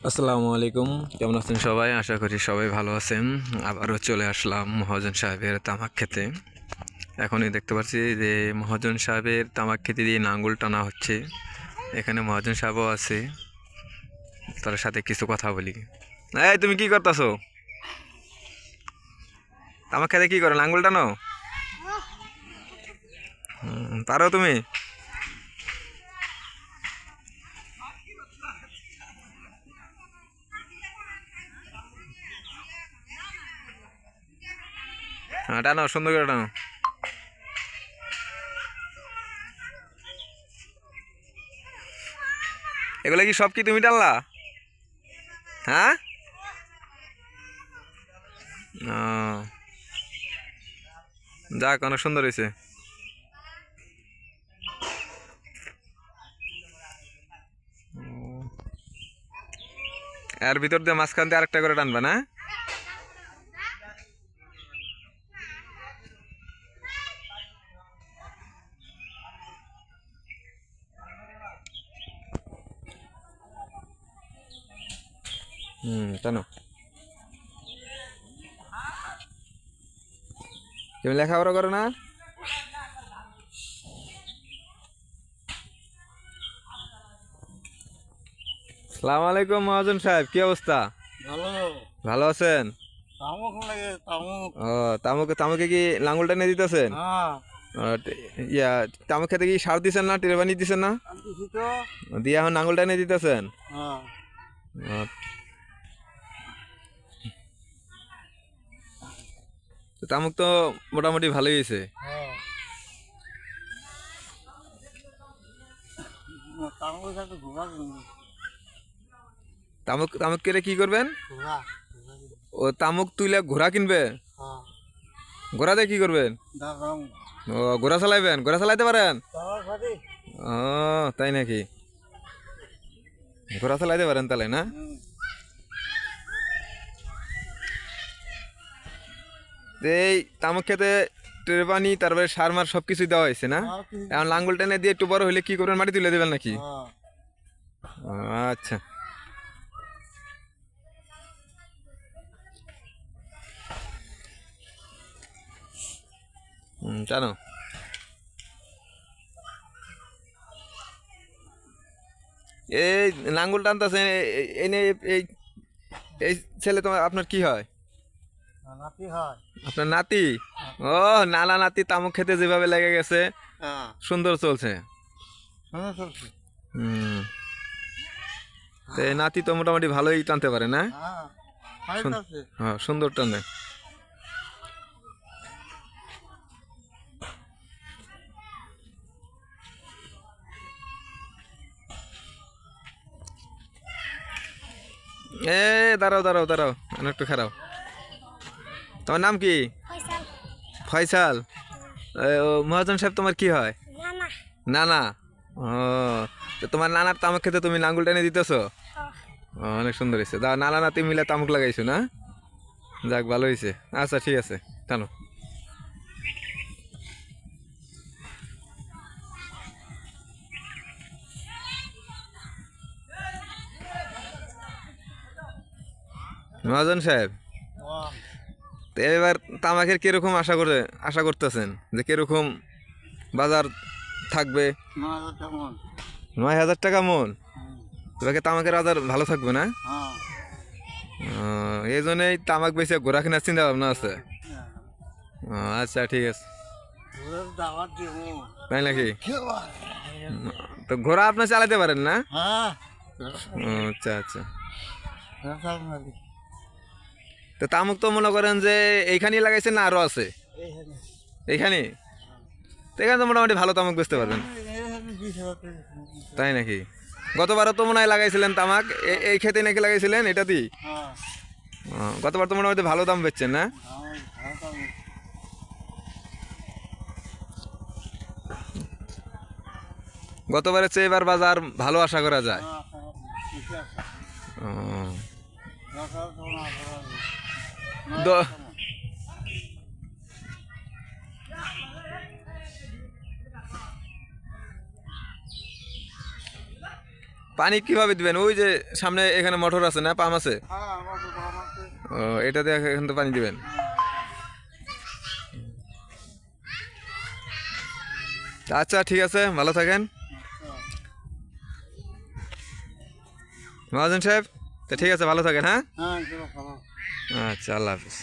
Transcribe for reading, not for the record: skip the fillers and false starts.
আসসালামু আলাইকুম, কেমন আছেন সবাই? আশা করি সবাই ভালো আছেন। আবারও চলে আসলাম মহাজন সাহেবের তামাক খেতে। এখনই দেখতে পাচ্ছি যে মহাজন সাহেবের তামাক খেতে দিয়ে নাঙ্গল টানা হচ্ছে। এখানে মহাজন সাহেবও আছে, তার সাথে কিছু কথা বলি। এই তুমি কি করতেছো? তামাক খেতে কি করো? নাঙ্গল টানো? পারো তুমি? হ্যাঁ, টানো, সুন্দর করে টানো। এগুলো কি সব কি তুমি টানলা? হ্যাঁ, যাক, অনেক সুন্দর হয়েছে। এর ভিতর দিয়ে মাঝখান দিয়ে আরেকটা করে টানবা না? টানো। তুমি লেখাপড়া করো না? সালাম আলাইকুম মহাজন সাহেব, কি অবস্থা? ভালো। ভালো আছেন? তামুক লাগে তামুক। ও, তামুকে তামুকে কি লাঙ্গল টেনে দিতেছেন? হ্যাঁ, ইয়া, তামুক খেতে কি সার দিছেন না, টেরবানি দিছেন না? আনতেছি তো। দিয়ে এখন লাঙ্গল টেনে দিতেছেন? হ্যাঁ, ও, তো তামুক তো মোটামুটি ভালোই হয়েছে। হ্যাঁ। তামুকের সাথে ঘোড়া কিনবো। তামুক তামুক কেটে কি করবেন? ঘোড়া। ও, তামুক তুইলে ঘোড়া কিনবে? হ্যাঁ, ঘোড়া দিয়ে কি করবেন? দাম। ও, ঘোড়া চালাইবেন? ঘোড়া চালাইতে পারেন? তামাক খাবি? ও, তাই নাকি? ঘোড়া চালাইতে পারেন তাহলে না? হুম। তো এই তামাক খেতে টেরবানি, তারপরে সার মার সব কিছুই দেওয়া হয়েছে না? আর কি? এখন লাঙ্গল টেনে দিয়ে একটু বড় হলে কি করবেন? মাটি তুলে দেবেন নাকি? হ্যাঁ। ও, আচ্ছা। জানো, এই লাঙ্গল টানতেছে এনে এই এই ছেলে তোমার, আপনার কি হয়? নাতি হয়। আপনার নাতি? ও, নানা নাতি তামুক খেতে যেভাবে লেগে গেছে, হ্যাঁ, সুন্দর চলছে। শুনে চলছে। হুম, তো এই নাতি তো মোটামুটি ভালোই টানতে পারে না? হ্যাঁ, হাইট আছে। হ্যাঁ, সুন্দর টানে। এ, দাঁড়াও দাঁড়াও দাঁড়াও, অনেকটা খারাপ। তোমার নাম কি? ফয়সাল। ফয়সাল? ও, মহাজন সাহেব তোমার কি হয়? নানা। নানা? ও, তো তোমার নানার তামাক খেতে তুমি লাঙ্গুল টেনে দিতেছো? ও, অনেক সুন্দর হয়েছে। দা, নানা নাতি মিলে তামুক লাগাইছো না? যাক, ভালো হয়েছে। আচ্ছা, ঠিক আছে, টানো। মহাজন সাহেব, তো এবার তামাকের কিরকম আশা করতেছেন যে কিরকম বাজার থাকবে? 9,000 কেমন? 9,000 টাকা মন? তবে তামাকের বাজার ভালো থাকবে না? হ্যাঁ। এই জন্যই তামাক বেশি ঘোরা কেনার চিন্তা ভাবনা আছে। আচ্ছা, ঠিক আছে। ঘোড়ার দাওয়াত দেবো। তাই নাকি? তো ঘোড়া আপনি চালাতে পারেন না? হ্যাঁ। আচ্ছা আচ্ছা। ফয়সাল মালি। তো তামুক তো মনে করেন যে এইখানেই লাগাইছেন না আরো আছে? এইখানে। এইখানে? তো এখানে তো মোটামুটি ভালো তামাক বেচতে পারবেন। এইখানে 20,000 টাকা। তাই নাকি? গতবারও তো মনে হয় লাগাইছিলেন তামাক, এই খেতে নাকি লাগাইছিলেন এটাতেই? হ্যাঁ। গতবার তো মোটামুটি ভালো দাম বেচছেন না? আমার ভালো তামুক। গতবারের চেয়ে এবার বাজার ভালো আশা করা যায়। হ্যাঁ, ঠিক আছে। ও, 10,000 তো না করা যাবে। দ- 9,000 কেমন? পানি কিভাবে দিবেন? ওই যে সামনে এখানে মোটর আছে না, পাম্প আছে? হ্যাঁ আমার তো বাবা আছে। ও, এটা দিয়ে এখান থেকে পানি দিবেন। আচ্ছা ঠিক আছে, ভালো থাকেন আচ্ছা। মহাজন সাহেব। তো ঠিক আছে, ভালো থাকেন, হ্যাঁ। হ্যাঁ চলো ভালো। আচ্ছা, আল্লাহ হাফিজ।